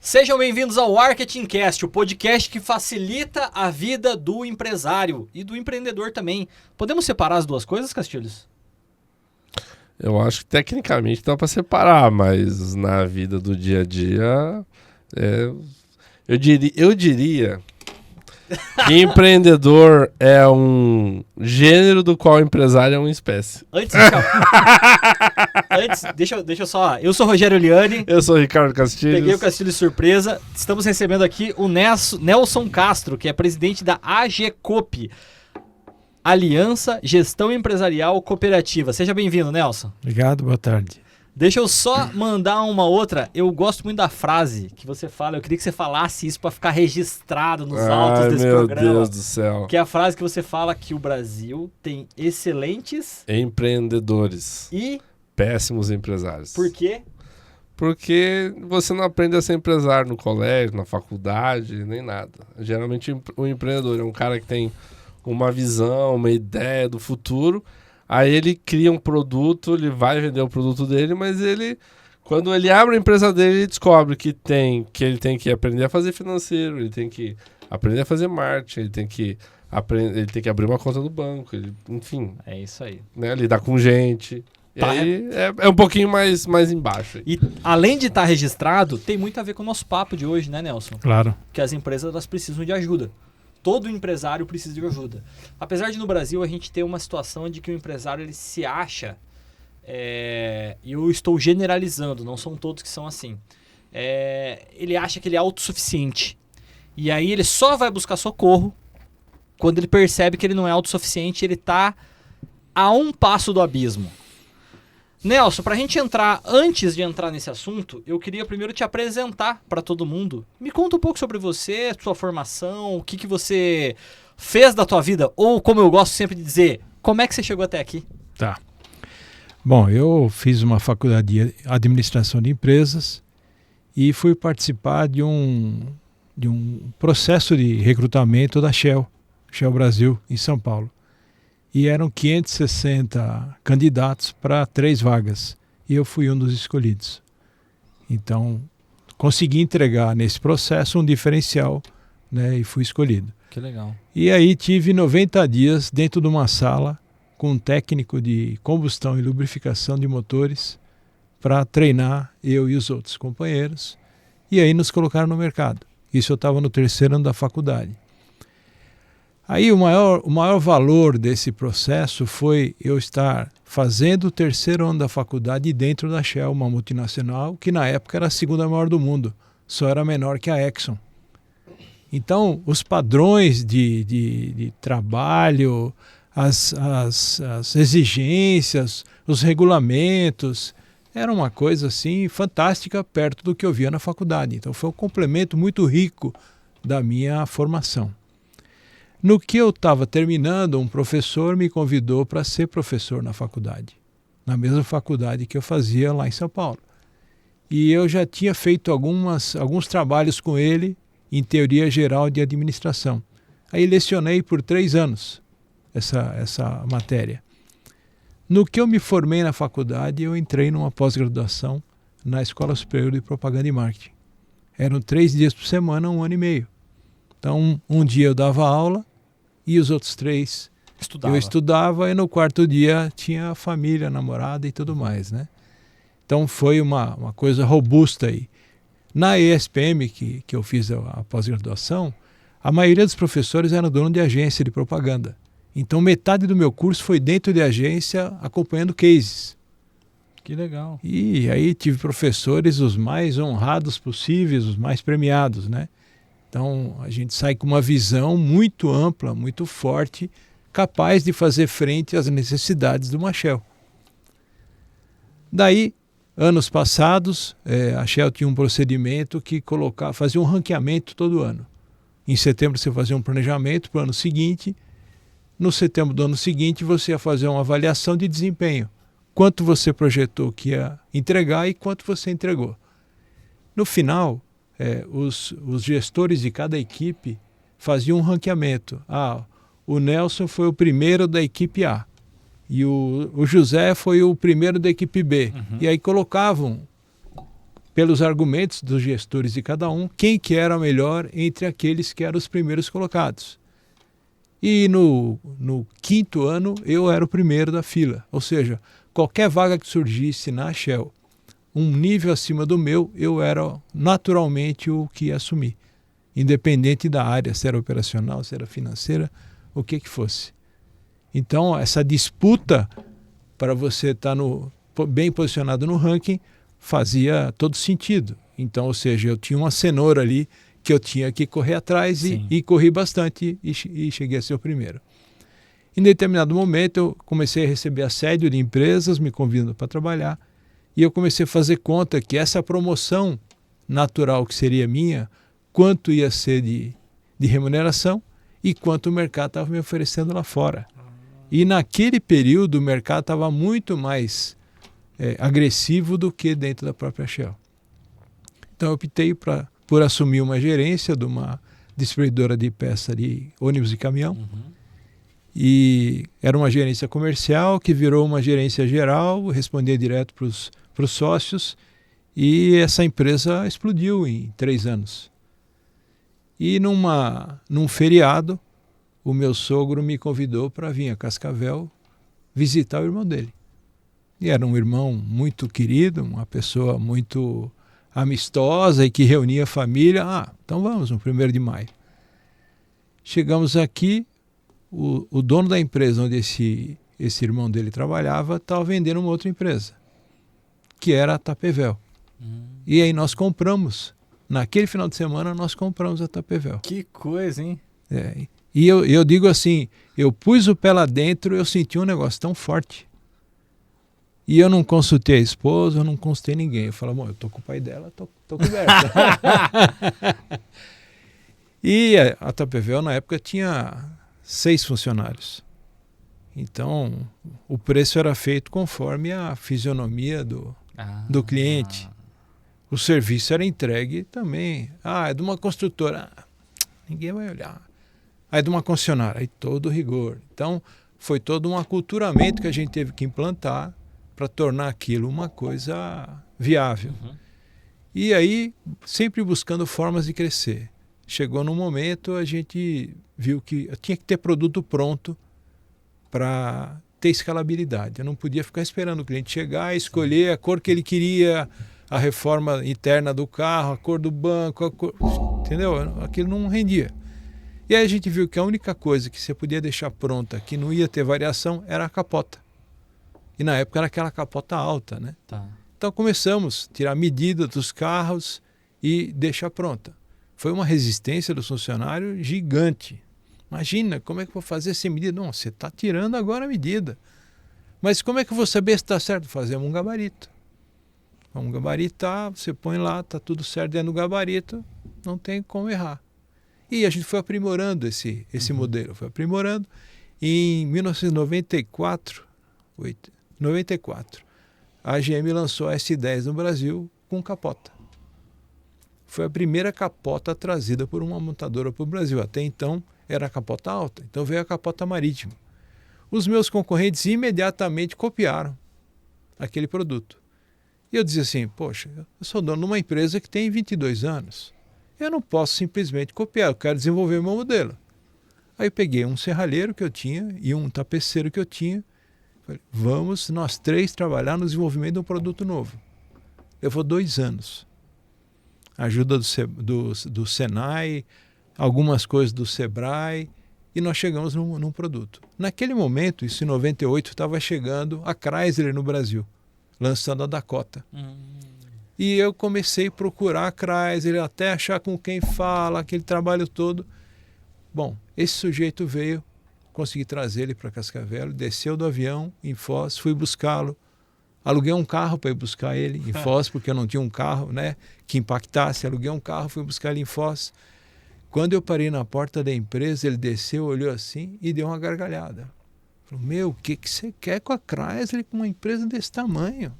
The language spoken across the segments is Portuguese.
Sejam bem-vindos ao MarketingCast, o podcast que facilita a vida do empresário e do empreendedor também. Podemos separar as duas coisas, Castilhos? Eu acho que tecnicamente dá para separar, mas na vida do dia a dia, eu diria que empreendedor é um gênero do qual empresário é uma espécie. Deixa eu só... Eu sou Rogério Liani. Eu sou Ricardo Castilhos. Peguei o Castilho de surpresa. Estamos recebendo aqui o Nelson Castro, que é presidente da AGCOP, Aliança Gestão Empresarial Cooperativa. Seja bem-vindo, Nelson. Obrigado, boa tarde. Deixa eu só mandar uma outra. Eu gosto muito da frase que você fala. Eu queria que você falasse isso para ficar registrado nos autos desse programa. Meu Deus do céu. Que é a frase que você fala que o Brasil tem excelentes empreendedores e péssimos empresários. Por quê? Porque você não aprende a ser empresário no colégio, na faculdade, nem nada. Geralmente o empreendedor é um cara que tem uma visão, uma ideia do futuro. Aí ele cria um produto, ele vai vender o produto dele, mas quando ele abre a empresa dele, ele descobre que ele tem que aprender a fazer financeiro, ele tem que aprender a fazer marketing, ele tem que abrir uma conta no banco, enfim. É isso aí. Né, lidar com gente. E aí é um pouquinho mais embaixo. E além de estar registrado, tem muito a ver com o nosso papo de hoje, né, Nelson? Claro. Que as empresas elas precisam de ajuda. Todo empresário precisa de ajuda. Apesar de no Brasil a gente ter uma situação de que o empresário ele se acha, e eu estou generalizando, não são todos que são assim, ele acha que ele é autossuficiente. E aí ele só vai buscar socorro quando ele percebe que ele não é autossuficiente, ele está a um passo do abismo. Nelson, para a gente antes de entrar nesse assunto, eu queria primeiro te apresentar para todo mundo. Me conta um pouco sobre você, sua formação, o que você fez da tua vida, ou como eu gosto sempre de dizer, como é que você chegou até aqui? Tá. Bom, eu fiz uma faculdade de administração de empresas e fui participar de um processo de recrutamento da Shell Brasil, em São Paulo. E eram 560 candidatos para 3 vagas. E eu fui um dos escolhidos. Então, consegui entregar nesse processo um diferencial, né, e fui escolhido. Que legal. E aí tive 90 dias dentro de uma sala com um técnico de combustão e lubrificação de motores para treinar eu e os outros companheiros. E aí nos colocaram no mercado. Isso eu estava no 3º ano da faculdade. Aí o maior valor desse processo foi eu estar fazendo o 3º ano da faculdade dentro da Shell, uma multinacional que na época era a 2ª maior do mundo, só era menor que a Exxon. Então os padrões de trabalho, as exigências, os regulamentos, era uma coisa assim fantástica perto do que eu via na faculdade. Então foi um complemento muito rico da minha formação. No que eu estava terminando, um professor me convidou para ser professor na faculdade, na mesma faculdade que eu fazia lá em São Paulo. E eu já tinha feito alguns trabalhos com ele em teoria geral de administração. Aí lecionei por 3 anos essa matéria. No que eu me formei na faculdade, eu entrei numa pós-graduação na Escola Superior de Propaganda e Marketing. Eram 3 dias por semana, 1 ano e meio. Então, um dia eu dava aula, e os outros 3 eu estudava e no 4º dia tinha família, namorada e tudo mais, né? Então foi uma coisa robusta aí. Na ESPM, que eu fiz a pós-graduação, a maioria dos professores eram dono de agência de propaganda. Então metade do meu curso foi dentro de agência acompanhando cases. Que legal. E aí tive professores os mais honrados possíveis, os mais premiados, né? Então, a gente sai com uma visão muito ampla, muito forte, capaz de fazer frente às necessidades de uma Shell. Daí, anos passados, a Shell tinha um procedimento que fazia um ranqueamento todo ano. Em setembro você fazia um planejamento para o ano seguinte. No setembro do ano seguinte você ia fazer uma avaliação de desempenho. Quanto você projetou que ia entregar e quanto você entregou. No final, os gestores de cada equipe faziam um ranqueamento. O Nelson foi o primeiro da equipe A e o José foi o primeiro da equipe B. Uhum. E aí colocavam pelos argumentos dos gestores de cada um, quem que era melhor entre aqueles que eram os primeiros colocados. E no 5º ano eu era o primeiro da fila, ou seja, qualquer vaga que surgisse na Shell, um nível acima do meu, eu era naturalmente o que ia assumir, independente da área, se era operacional, se era financeira, o que fosse. Então, essa disputa para você estar bem posicionado no ranking fazia todo sentido. Então, ou seja, eu tinha uma cenoura ali que eu tinha que correr atrás e corri bastante e cheguei a ser o primeiro. Em determinado momento, eu comecei a receber assédio de empresas me convidando para trabalhar e eu comecei a fazer conta que essa promoção natural que seria minha, quanto ia ser de remuneração e quanto o mercado estava me oferecendo lá fora. E naquele período o mercado estava muito mais agressivo do que dentro da própria Shell. Então eu optei por assumir uma gerência de uma distribuidora de peça de ônibus e caminhão. E era uma gerência comercial que virou uma gerência geral, respondia direto para os sócios, e essa empresa explodiu em 3 anos. E num feriado, o meu sogro me convidou para vir a Cascavel visitar o irmão dele. E era um irmão muito querido, uma pessoa muito amistosa e que reunia a família. Então vamos, no 1º de maio. Chegamos aqui, o dono da empresa onde esse irmão dele trabalhava estava vendendo uma outra empresa, que era a Tapevel. E aí nós compramos, naquele final de semana nós compramos a Tapevel. Que coisa, hein? E eu digo assim, eu pus o pé lá dentro, eu senti um negócio tão forte. E eu não consultei a esposa, eu não consultei ninguém. Eu falei, bom, eu tô com o pai dela, tô coberto. E a Tapevel na época tinha 6 funcionários. Então, o preço era feito conforme a fisionomia do cliente. O serviço era entregue também. É de uma construtora. Ninguém vai olhar. É de uma concessionária. Aí todo rigor. Então, foi todo um aculturamento que a gente teve que implantar para tornar aquilo uma coisa viável. E aí, sempre buscando formas de crescer. Chegou num momento, a gente viu que tinha que ter produto pronto para ter escalabilidade. Eu não podia ficar esperando o cliente chegar, escolher a cor que ele queria, a reforma interna do carro, a cor do banco, entendeu? Aquilo não rendia. E aí a gente viu que a única coisa que você podia deixar pronta, que não ia ter variação, era a capota. E na época era aquela capota alta, né? Então começamos a tirar medida dos carros e deixar pronta. Foi uma resistência do funcionário gigante. Imagina, como é que eu vou fazer sem medida? Não, você está tirando agora a medida. Mas como é que eu vou saber se está certo? Fazemos um gabarito. Vamos gabaritar, você põe lá, está tudo certo dentro do gabarito, não tem como errar. E a gente foi aprimorando esse modelo, foi aprimorando. E em 1994, a GM lançou a S10 no Brasil com capota. Foi a primeira capota trazida por uma montadora para o Brasil. Até então era a capota alta, então veio a capota marítima. Os meus concorrentes imediatamente copiaram aquele produto. E eu dizia assim, poxa, eu sou dono de uma empresa que tem 22 anos. Eu não posso simplesmente copiar, eu quero desenvolver o meu modelo. Aí eu peguei um serralheiro que eu tinha e um tapeceiro que eu tinha. Falei, vamos nós 3 trabalhar no desenvolvimento de um produto novo. Levou 2 anos. Ajuda do Senai, algumas coisas do Sebrae, e nós chegamos num produto. Naquele momento, isso em 98, estava chegando a Chrysler no Brasil, lançando a Dakota. E eu comecei a procurar a Chrysler, até achar com quem fala, aquele trabalho todo. Bom, esse sujeito veio, consegui trazer ele para Cascavel, desceu do avião em Foz, fui buscá-lo. Aluguei um carro para ir buscar ele em Foz, porque eu não tinha um carro, né, que impactasse. Aluguei um carro, fui buscar ele em Foz. Quando eu parei na porta da empresa, ele desceu, olhou assim e deu uma gargalhada. Falou, meu, o que você quer com a Chrysler, com uma empresa desse tamanho?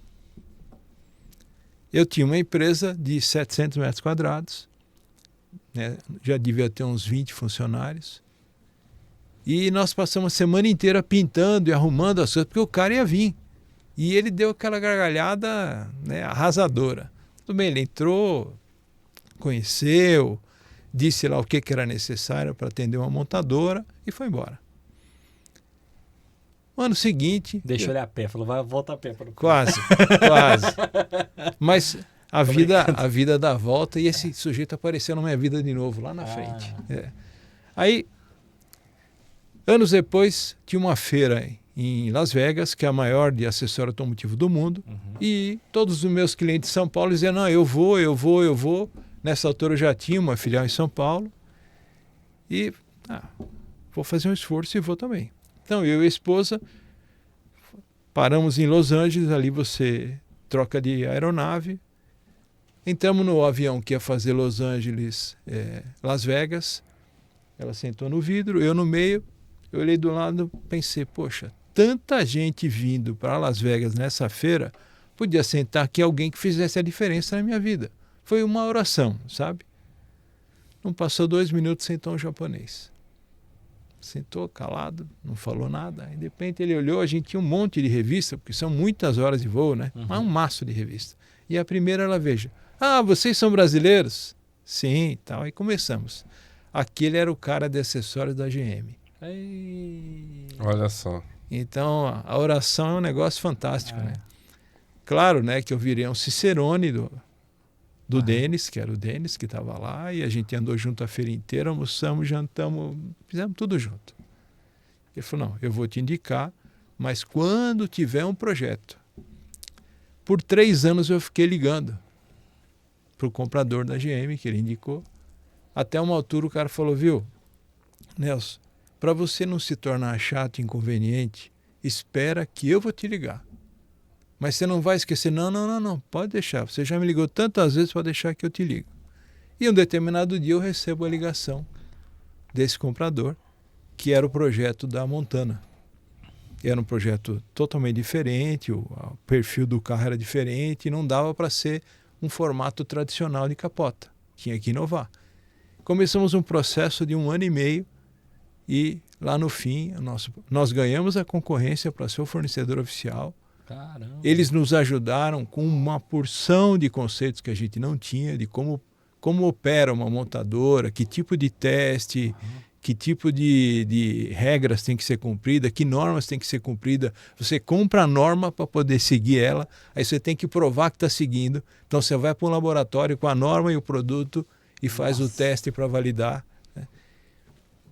Eu tinha uma empresa de 700 metros quadrados, né, já devia ter uns 20 funcionários. E nós passamos a semana inteira pintando e arrumando as coisas, porque o cara ia vir. E ele deu aquela gargalhada, né, arrasadora. Tudo bem, ele entrou, conheceu, disse lá o que era necessário para atender uma montadora e foi embora. No ano seguinte... Deixou ele a pé, falou, vai, volta a pé. Quase. Mas a vida dá volta e esse sujeito apareceu na minha vida de novo, lá na frente. Aí, anos depois, tinha uma feira em Las Vegas, que é a maior de acessório automotivo do mundo, e todos os meus clientes de São Paulo diziam, não, eu vou. Nessa altura eu já tinha uma filial em São Paulo e vou fazer um esforço e vou também. Então, eu e a esposa paramos em Los Angeles, ali você troca de aeronave, entramos no avião que ia fazer Los Angeles, Las Vegas, ela sentou no vidro, eu no meio, eu olhei do lado, pensei, poxa, tanta gente vindo para Las Vegas nessa feira, podia sentar aqui alguém que fizesse a diferença na minha vida. Foi uma oração, sabe? Não passou 2 minutos, sentou um japonês. Sentou calado, não falou nada. Aí, de repente, ele olhou, a gente tinha um monte de revista, porque são muitas horas de voo, né? Mas um maço de revista. E a primeira, ela veja, vocês são brasileiros? Sim, tal. Aí começamos. Aquele era o cara de acessórios da GM. Olha só. Então, a oração é um negócio fantástico, né? Claro, né, que eu virei um cicerone do Denis, que era o Denis que estava lá, e a gente andou junto a feira inteira, almoçamos, jantamos, fizemos tudo junto. Ele falou, não, eu vou te indicar, mas quando tiver um projeto. Por 3 anos eu fiquei ligando para o comprador da GM, que ele indicou. Até uma altura o cara falou, viu, Nelson, para você não se tornar chato e inconveniente, espera que eu vou te ligar. Mas você não vai esquecer, não, pode deixar. Você já me ligou tantas vezes, pode deixar que eu te ligo. E um determinado dia eu recebo a ligação desse comprador, que era o projeto da Montana. Era um projeto totalmente diferente, o perfil do carro era diferente, e não dava para ser um formato tradicional de capota. Tinha que inovar. Começamos um processo de 1 ano e meio, e lá no fim, nós ganhamos a concorrência para ser o fornecedor oficial. Caramba. Eles nos ajudaram com uma porção de conceitos que a gente não tinha, de como opera uma montadora, que tipo de teste, que tipo de regras tem que ser cumprida, que normas tem que ser cumprida. Você compra a norma para poder seguir ela, aí você tem que provar que está seguindo. Então você vai para um laboratório com a norma e o produto e faz o teste para validar. Né?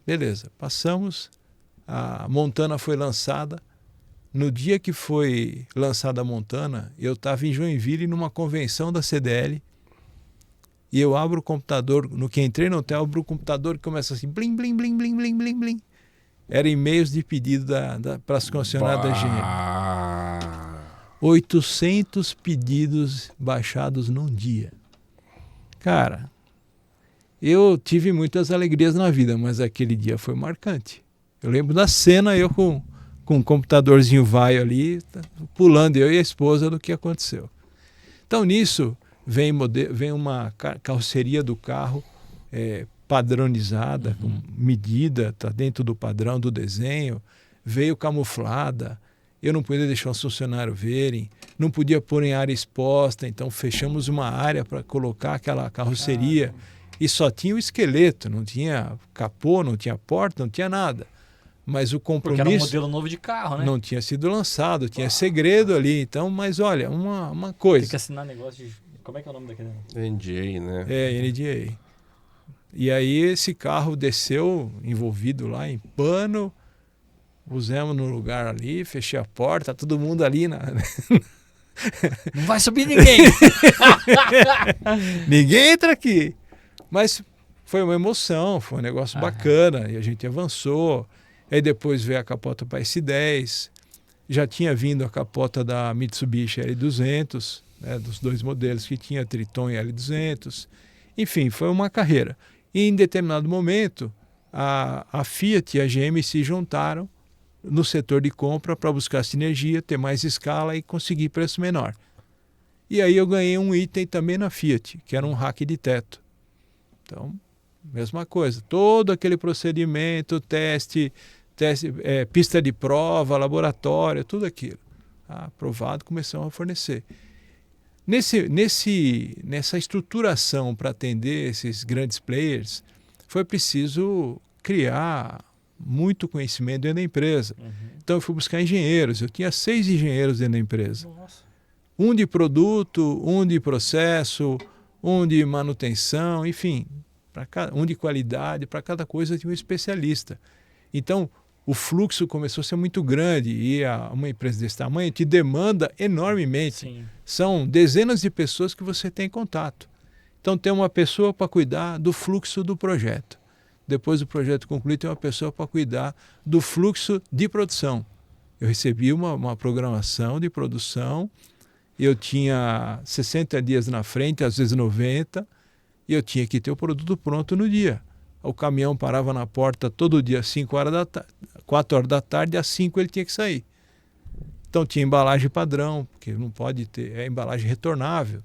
Beleza, passamos, a Montana foi lançada. No dia que foi lançada a Montana, eu estava em Joinville numa convenção da CDL e eu abro o computador, no que entrei no hotel, abro o computador e começa assim, blim, blim, blim, blim, blim, blim, blim. Era e-mails de pedido para as concessionárias da GM. 800 pedidos baixados num dia. Cara, eu tive muitas alegrias na vida, mas aquele dia foi marcante. Eu lembro da cena, eu com um computadorzinho vaio ali, pulando eu e a esposa do que aconteceu. Então nisso vem uma carroceria do carro padronizada, com medida, está dentro do padrão do desenho, veio camuflada, eu não podia deixar os funcionários verem, não podia pôr em área exposta, então fechamos uma área para colocar aquela carroceria e só tinha o esqueleto, não tinha capô, não tinha porta, não tinha nada. Mas o compromisso... Porque era um modelo novo de carro, né? Não tinha sido lançado, tinha segredo ali. Então, mas olha, uma coisa... Tem que assinar negócio de... Como é que é o nome daquele? NDA, né? NDA. E aí esse carro desceu envolvido lá em pano, pusemos no lugar ali, fechei a porta, todo mundo ali na... Não vai subir ninguém! Ninguém entra aqui! Mas foi uma emoção, foi um negócio bacana, e a gente avançou. Aí depois veio a capota para S10, já tinha vindo a capota da Mitsubishi L200, né, dos 2 modelos que tinha, Triton e L200. Enfim, foi uma carreira. E em determinado momento, a Fiat e a GM se juntaram no setor de compra para buscar sinergia, ter mais escala e conseguir preço menor. E aí eu ganhei um item também na Fiat, que era um rack de teto. Então, mesma coisa, todo aquele procedimento, teste, pista de prova, laboratório, tudo aquilo. Aprovado, começamos a fornecer. Nessa estruturação para atender esses grandes players, foi preciso criar muito conhecimento dentro da empresa. Então eu fui buscar engenheiros, eu tinha 6 engenheiros dentro da empresa. Nossa. Um de produto, um de processo, um de manutenção, enfim, um de qualidade, para cada coisa tinha um especialista. Então, o fluxo começou a ser muito grande e uma empresa desse tamanho te demanda enormemente. Sim. São dezenas de pessoas que você tem contato. Então, tem uma pessoa para cuidar do fluxo do projeto. Depois do projeto concluído, tem uma pessoa para cuidar do fluxo de produção. Eu recebi uma programação de produção, eu tinha 60 dias na frente, às vezes 90, e eu tinha que ter o produto pronto no dia. O caminhão parava na porta todo dia às 4 horas da tarde, às 5 ele tinha que sair. Então tinha embalagem padrão, porque não pode ter, é embalagem retornável.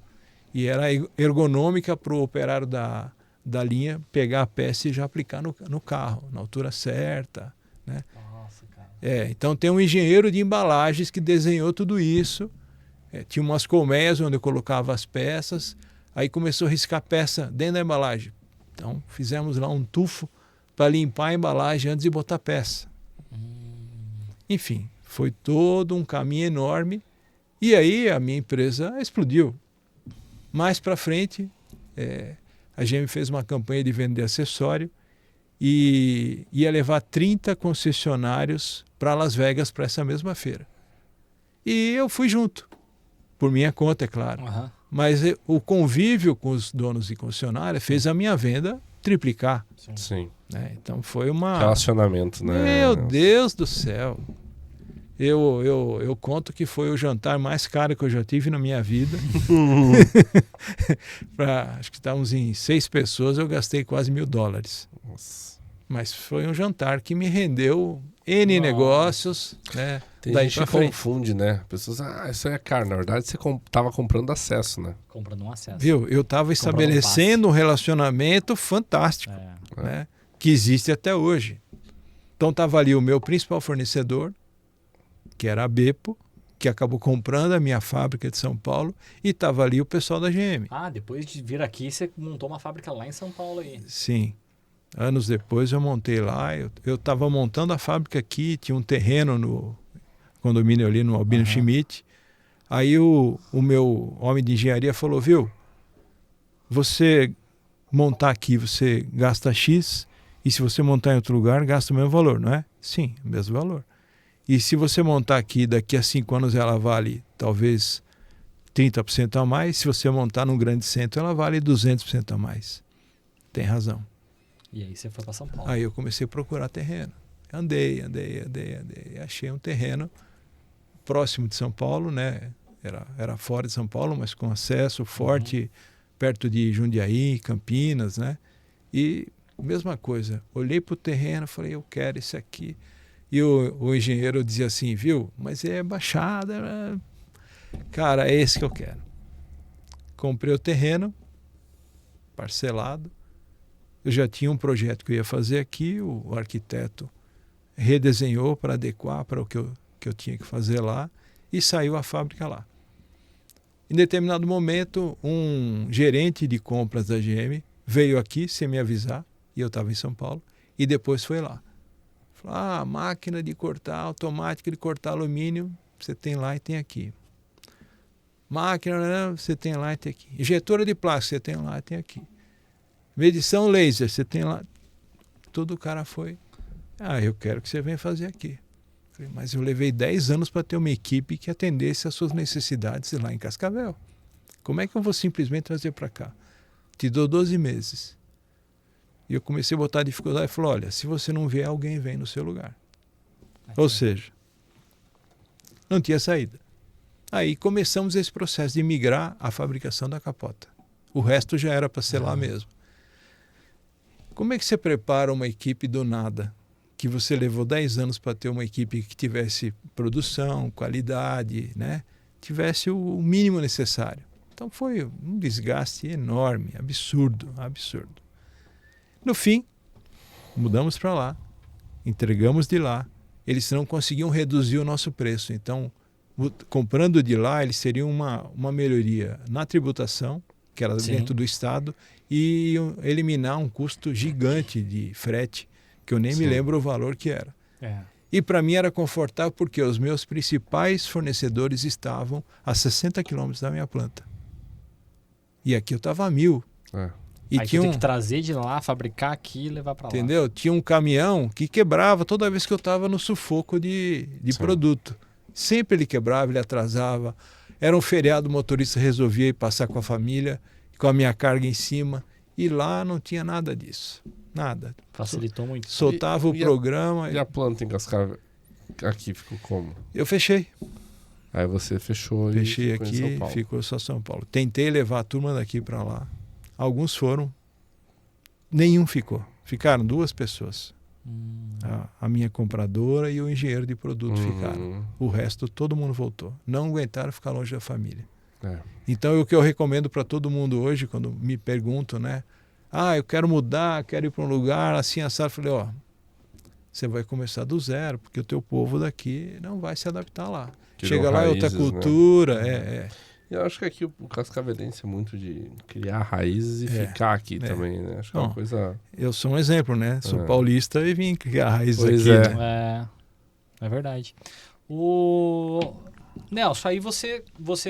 E era ergonômica para o operário da linha pegar a peça e já aplicar no carro, na altura certa. Né? Nossa, cara. Então tem um engenheiro de embalagens que desenhou tudo isso. Tinha umas colmeias onde eu colocava as peças. Aí começou a riscar peça dentro da embalagem. Então fizemos lá um tufo para limpar a embalagem antes de botar peça. Enfim, foi todo um caminho enorme. E aí a minha empresa explodiu. Mais para frente, a GM fez uma campanha de vender acessório e ia levar 30 concessionários para Las Vegas para essa mesma feira. E eu fui junto, por minha conta, é claro. Uhum. Mas o convívio com os donos de concessionária fez a minha venda triplicar. Sim. Né? Então foi uma... Relacionamento, né? Meu Deus do céu! Eu conto que foi o jantar mais caro que eu já tive na minha vida. Acho que estávamos em 6 pessoas, eu gastei quase $1.000. Nossa. Mas foi um jantar que me rendeu N negócios. Né? Tem Daí gente pra que frente. confunde, né? Pessoas, isso é caro. Na verdade, você estava comprando acesso, né? Comprando um acesso. Viu? Eu estava estabelecendo um relacionamento fantástico, né? Que existe até hoje. Então estava ali o meu principal fornecedor, que era a Bepo, que acabou comprando a minha fábrica de São Paulo, e estava ali o pessoal da GM. Ah, depois de vir aqui, você montou uma fábrica lá em São Paulo aí. Sim. Anos depois eu montei lá, eu estava montando a fábrica aqui, tinha um terreno no condomínio ali no Albino Schmidt. Aí o meu homem de engenharia falou, viu, você montar aqui, você gasta X, e se você montar em outro lugar, gasta o mesmo valor, não é? Sim, o mesmo valor. E se você montar aqui, daqui a 5 anos ela vale talvez 30% a mais, se você montar num grande centro, ela vale 200% a mais. Tem razão. E aí você foi para São Paulo. Aí eu comecei a procurar terreno. Andei. Achei um terreno próximo de São Paulo, né? Era fora de São Paulo, mas com acesso forte, perto de Jundiaí, Campinas, né? E mesma coisa, olhei para o terreno, falei, eu quero esse aqui. E o engenheiro dizia assim, viu, mas é baixada. Né? Cara, é esse que eu quero. Comprei o terreno, parcelado. Eu já tinha um projeto que eu ia fazer aqui, o arquiteto redesenhou para adequar para o que eu tinha que fazer lá e saiu a fábrica lá. Em determinado momento, um gerente de compras da GM veio aqui sem me avisar, e eu estava em São Paulo, e depois foi lá. Falou, máquina de cortar, automática de cortar alumínio, você tem lá e tem aqui. Máquina, você tem lá e tem aqui. Injetora de plástico, você tem lá e tem aqui. Medição laser, você tem lá. Tudo o cara foi. Eu quero que você venha fazer aqui. Falei, mas eu levei 10 anos para ter uma equipe que atendesse às suas necessidades lá em Cascavel. Como é que eu vou simplesmente trazer para cá? Te dou 12 meses. E eu comecei a botar dificuldade e falei, olha, se você não vier, alguém vem no seu lugar. Ou seja, não tinha saída. Aí começamos esse processo de migrar a fabricação da capota. O resto já era para ser lá mesmo. Como é que você prepara uma equipe do nada? Que você levou 10 anos para ter uma equipe que tivesse produção, qualidade, né? Tivesse o mínimo necessário. Então foi um desgaste enorme, absurdo. No fim, mudamos para lá, entregamos de lá. Eles não conseguiam reduzir o nosso preço. Então, comprando de lá, eles teriam uma melhoria na tributação, que era Sim. dentro do Estado, e iam eliminar um custo gigante de frete, que eu nem me Sim. lembro o valor que era. É. E para mim era confortável porque os meus principais fornecedores estavam a 60 quilômetros da minha planta. E aqui eu estava a 1.000. É. E Aí tinha tu tem que trazer de lá, fabricar aqui e levar pra lá. entendeu? Tinha um caminhão que quebrava toda vez que eu estava no sufoco de Sim. produto. Sempre ele quebrava, ele atrasava. Era um feriado, o motorista resolvia ir passar com a família, com a minha carga em cima. E lá não tinha nada disso. Nada. Facilitou muito. Soltava o E a- programa. E a planta em Cascavel aqui ficou como? Eu fechei. Aí você fechou Fechei e ficou em São aqui, Paulo. ficou só São Paulo. Tentei levar a turma daqui para lá. Alguns foram. Nenhum ficou. Ficaram 2 pessoas. A minha compradora e o engenheiro de produto ficaram. O resto, todo mundo voltou. Não aguentaram ficar longe da família. É. Então, o que eu recomendo para todo mundo hoje, quando me perguntam, né? Eu quero mudar, quero ir para um lugar assim, assado. Eu falei, você vai começar do zero, porque o teu povo daqui não vai se adaptar lá. Criou Chega lá, é outra raízes, né? cultura, Eu acho que aqui o cascavelense é muito de criar raízes e É, ficar aqui é. também, né? Acho que é Bom, uma coisa... Eu sou um exemplo, né? Sou É. paulista e vim criar raízes Pois aqui, é. né? É verdade. Nelson, aí você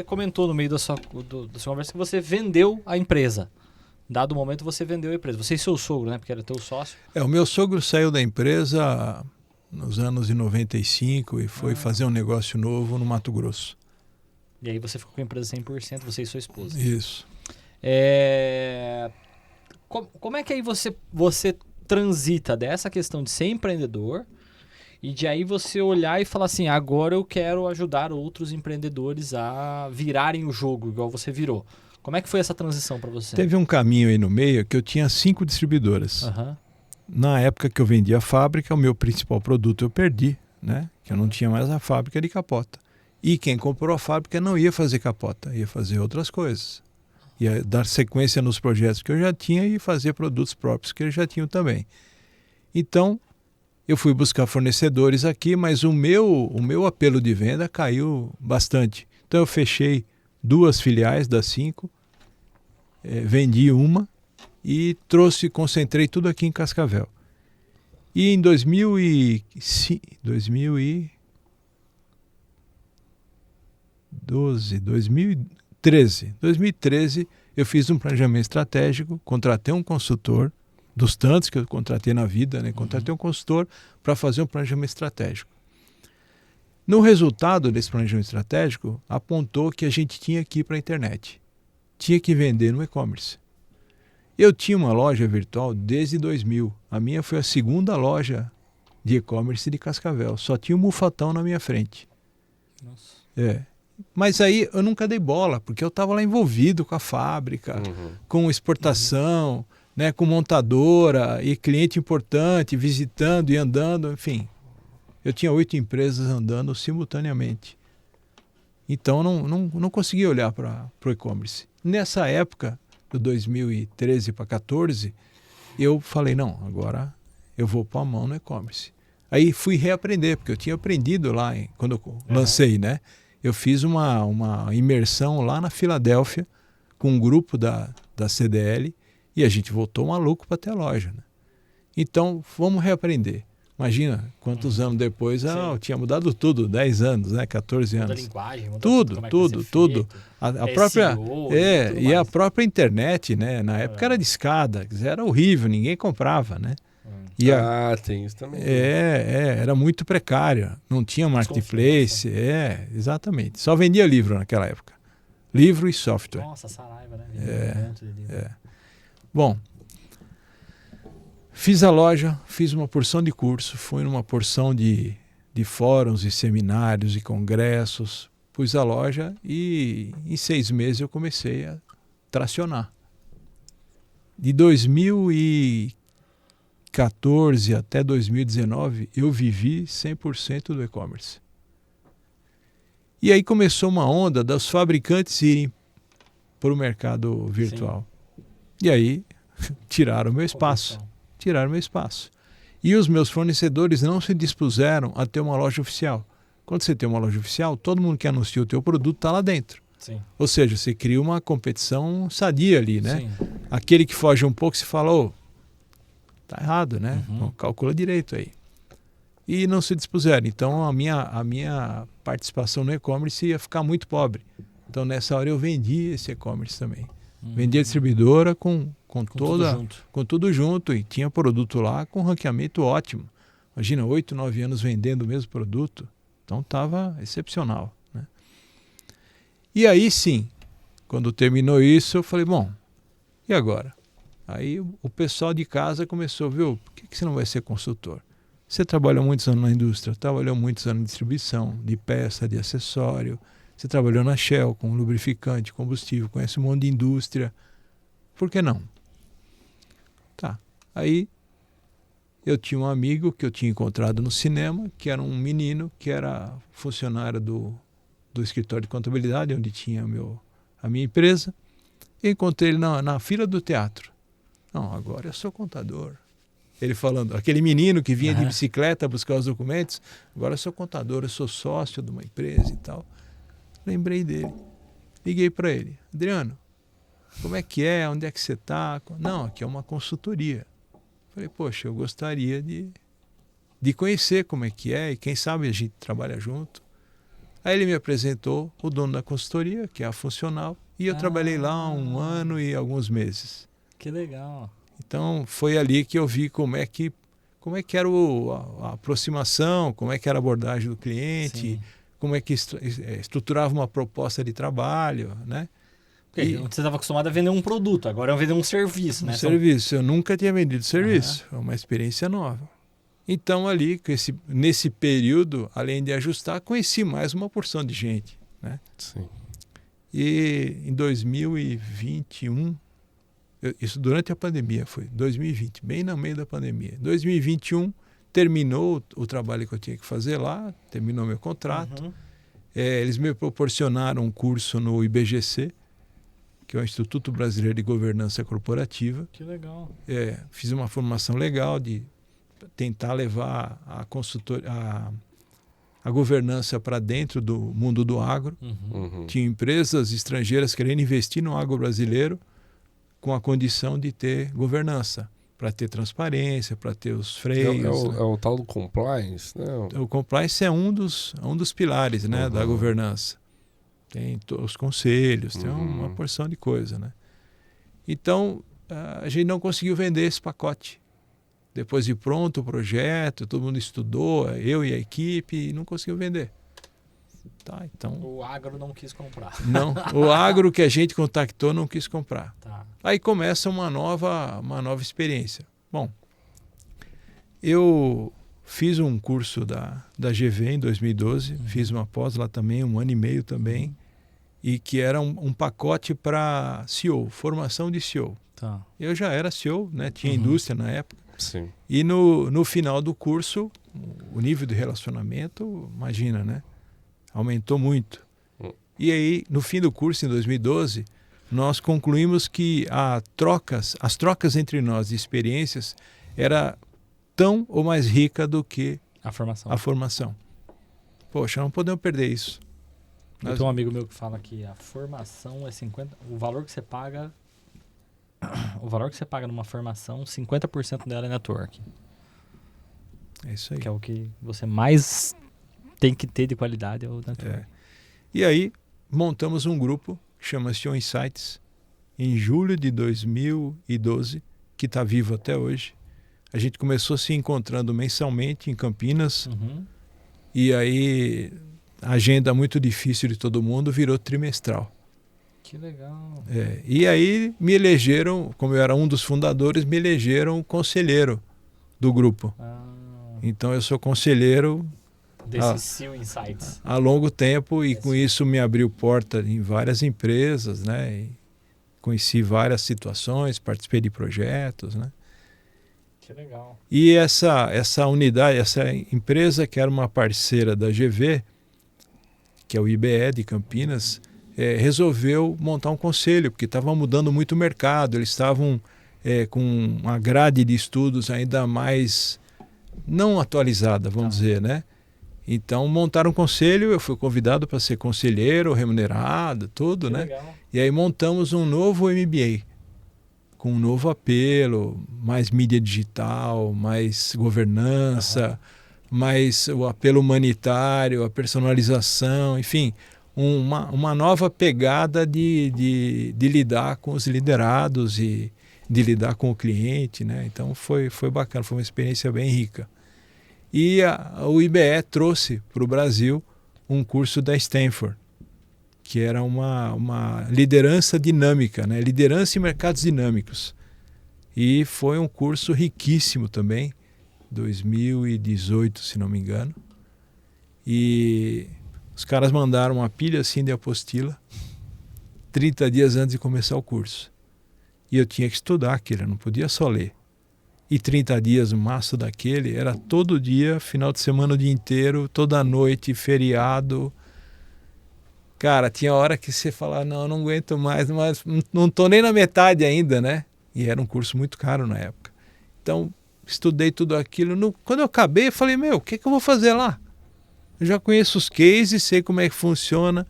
comentou no meio da sua conversa que você vendeu a empresa. Dado o momento, você vendeu a empresa. Você e seu sogro, né? Porque era teu sócio. O meu sogro saiu da empresa nos anos de 95 e foi fazer um negócio novo no Mato Grosso. E aí você ficou com a empresa 100%, você e sua esposa. Isso. Como é que aí você transita dessa questão de ser empreendedor e de aí você olhar e falar assim, agora eu quero ajudar outros empreendedores a virarem o jogo, igual você virou. Como é que foi essa transição para você? Teve um caminho aí no meio que eu tinha 5 distribuidoras. Aham. Na época que eu vendia a fábrica, o meu principal produto eu perdi, né? Que eu não tinha mais a fábrica de capota. E quem comprou a fábrica não ia fazer capota, ia fazer outras coisas. Ia dar sequência nos projetos que eu já tinha e fazer produtos próprios que eles já tinham também. Então, eu fui buscar fornecedores aqui, mas o meu apelo de venda caiu bastante. Então, eu fechei 2 filiais das 5, vendi uma e concentrei tudo aqui em Cascavel. E em 2013, eu fiz um planejamento estratégico, contratei um consultor, dos tantos que eu contratei na vida, né? Contratei um consultor para fazer um planejamento estratégico. No resultado desse planejamento estratégico, apontou que a gente tinha que ir para a internet. Tinha que vender no e-commerce. Eu tinha uma loja virtual desde 2000. A minha foi a segunda loja de e-commerce de Cascavel. Só tinha um Mufatão na minha frente. Nossa. Mas aí eu nunca dei bola, porque eu estava lá envolvido com a fábrica, com exportação, né, com montadora e cliente importante, visitando e andando, enfim. Eu tinha 8 empresas andando simultaneamente. Então não conseguia olhar para o e-commerce. Nessa época, do 2013 para 2014, eu falei, não, agora eu vou pôr a mão no e-commerce. Aí fui reaprender, porque eu tinha aprendido lá quando eu lancei, né? Eu fiz uma imersão lá na Filadélfia com um grupo da CDL e a gente voltou maluco para ter a loja, né? Então, vamos reaprender. Imagina quantos anos depois, eu tinha mudado tudo, 10 anos, né? 14 Muda a anos. linguagem, muda Tudo. como é que vai ser feito. A própria SEO, tudo e a mais. própria internet, né? Na época era discada, era horrível, ninguém comprava, né? E tem isso também. era muito precário, não tinha marketplace, exatamente. Só vendia livro naquela época, livro e software. Nossa, Saraiva, né? Bom, fiz a loja, fiz uma porção de curso, fui numa porção de fóruns e seminários e congressos, pus a loja e em 6 meses eu comecei a tracionar. De 2014 até 2019, eu vivi 100% do e-commerce. E aí começou uma onda dos fabricantes irem para o mercado virtual. Sim. E aí tiraram meu espaço. E os meus fornecedores não se dispuseram a ter uma loja oficial, Quando você tem uma loja oficial, todo mundo que anuncia o teu produto está lá dentro. Sim. Ou seja, você cria uma competição sadia ali, né? Sim. Aquele que foge um pouco, você fala, ô, tá errado, né? Uhum. Então, calcula direito aí. E não se dispuseram. Então, a minha participação no e-commerce ia ficar muito pobre. Então, nessa hora, eu vendi esse e-commerce também. Vendi a distribuidora com tudo junto. E tinha produto lá com ranqueamento ótimo. Imagina, 8, 9 anos vendendo o mesmo produto. Então, estava excepcional, né? E aí, sim, quando terminou isso, eu falei, bom, e agora? Aí o pessoal de casa começou, viu, por que você não vai ser consultor? Você trabalhou muitos anos na indústria, trabalhou muitos anos em distribuição, de peça, de acessório. Você trabalhou na Shell com lubrificante, combustível, conhece um monte de indústria. Por que não? Tá. Aí eu tinha um amigo que eu tinha encontrado no cinema, que era um menino que era funcionário do escritório de contabilidade, onde tinha a minha empresa. Eu encontrei ele na fila do teatro. Não, agora eu sou contador. Ele falando, aquele menino que vinha de bicicleta buscar os documentos, agora eu sou contador, eu sou sócio de uma empresa e tal. Lembrei dele. Liguei para ele. Adriano, como é que é? Onde é que você está? Não, aqui é uma consultoria. Falei, poxa, eu gostaria de conhecer como é que é e quem sabe a gente trabalha junto. Aí ele me apresentou o dono da consultoria, que é a Funcional, e eu trabalhei lá 1 ano e alguns meses. Que legal. Então foi ali que eu vi como é que era a aproximação, como é que era a abordagem do cliente, Sim. como é que estruturava uma proposta de trabalho, né? Porque você estava acostumado a vender um produto, agora é vender um serviço, né? Serviço. Eu nunca tinha vendido serviço. É uma experiência nova. Então ali, nesse período, além de ajustar, conheci mais uma porção de gente, né? Sim. E em 2021, isso durante a pandemia foi, 2020, bem no meio da pandemia. 2021 terminou o trabalho que eu tinha que fazer lá, terminou meu contrato. Uhum. Eles me proporcionaram um curso no IBGC, que é o Instituto Brasileiro de Governança Corporativa. Que legal. Fiz uma formação legal de tentar levar a governança para dentro do mundo do agro. Uhum. Tinha empresas estrangeiras querendo investir no agro brasileiro com a condição de ter governança, para ter transparência, para ter os freios. É o tal do compliance, né? O compliance é um dos pilares, né, da governança. Tem os conselhos, tem uma porção de coisa, né? Então, a gente não conseguiu vender esse pacote. Depois de pronto o projeto, todo mundo estudou, eu e a equipe, e não conseguiu vender. Tá, então... O agro não quis comprar. Não, o agro que a gente contactou não quis comprar. Tá. Aí começa uma nova experiência. Bom, eu fiz um curso da GV em 2012, fiz uma pós lá também, 1 ano e meio também, e que era um pacote para CEO, formação de CEO. Tá. Eu já era CEO, né? Tinha indústria na época. Sim. E no final do curso, o nível de relacionamento, imagina, né? Aumentou muito. E aí, no fim do curso, em 2012, nós concluímos que as trocas entre nós de experiências era tão ou mais rica do que A formação. a formação. Poxa, não podemos perder isso. Eu tenho um amigo meu que fala que a formação é 50%. O valor que você paga numa formação, 50% dela é network. É isso aí. Que é o que você mais tem que ter de qualidade, é o network. E aí, montamos um grupo que chama-se Insights, em julho de 2012, que está vivo até hoje. A gente começou se encontrando mensalmente em Campinas, e aí a agenda muito difícil de todo mundo virou trimestral. Que legal. E aí me elegeram, como eu era um dos fundadores, me elegeram conselheiro do grupo. Então eu sou conselheiro Desse Seal Insights. há longo tempo e com isso me abriu porta em várias empresas, né? E conheci várias situações, participei de projetos, né? Que legal. E essa unidade, essa empresa que era uma parceira da GV, que é o IBE de Campinas, resolveu montar um conselho, porque estava mudando muito o mercado, eles estavam com uma grade de estudos ainda mais não atualizada, vamos dizer, né? Então montaram um conselho, eu fui convidado para ser conselheiro, remunerado, tudo, Que né? legal. E aí montamos um novo MBA, com um novo apelo, mais mídia digital, mais governança, mais o apelo humanitário, a personalização, enfim, uma nova pegada de lidar com os liderados e de lidar com o cliente, né? Então foi bacana, foi uma experiência bem rica. E o IBE trouxe para o Brasil um curso da Stanford, que era uma liderança dinâmica, né? Liderança em mercados dinâmicos. E foi um curso riquíssimo também, 2018, se não me engano. E os caras mandaram uma pilha assim de apostila 30 dias antes de começar o curso. E eu tinha que estudar aquilo, eu não podia só ler. E 30 dias, o maço daquele, era todo dia, final de semana o dia inteiro, toda noite, feriado. Cara, tinha hora que você falava, não, eu não aguento mais, mas não estou nem na metade ainda, né? E era um curso muito caro na época. Então, estudei tudo aquilo. Quando eu acabei, eu falei, o que eu vou fazer lá? Eu já conheço os cases, sei como é que funciona.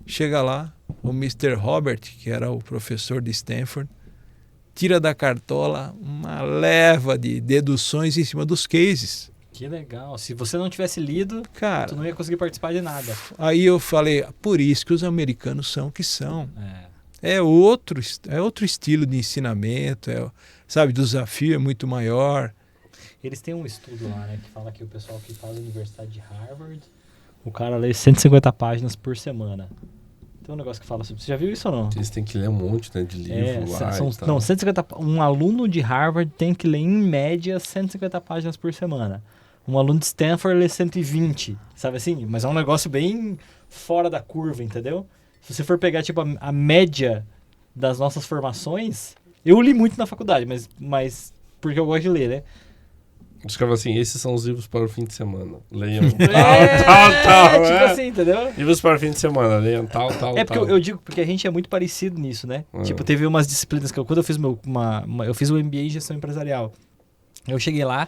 Chega lá, o Mr. Robert, que era o professor de Stanford, tira da cartola uma leva de deduções em cima dos cases. Que legal. Se você não tivesse lido, Cara, tu não ia conseguir participar de nada. Aí eu falei, por isso que os americanos são o que são. É. É outro estilo de ensinamento, sabe, o desafio é muito maior. Eles têm um estudo lá, né, que fala que o pessoal que faz a Universidade de Harvard, o cara lê 150 páginas por semana. Tem um negócio que fala sobre... Você já viu isso ou não? Eles têm que ler um monte, né, de livro lá e tal. Não, 150... Um aluno de Harvard tem que ler, em média, 150 páginas por semana. Um aluno de Stanford lê 120, sabe assim? Mas é um negócio bem fora da curva, entendeu? Se você for pegar, tipo, a média das nossas formações... Eu li muito na faculdade, mas porque eu gosto de ler, né? Escreva assim, esses são os livros para o fim de semana. Leiam tal, tipo é. assim, entendeu? Livros para o fim de semana, leiam tal. É porque eu digo, porque a gente é muito parecido nisso, né? Tipo, teve umas disciplinas que quando eu fiz eu fiz o MBA em gestão empresarial. Eu cheguei lá,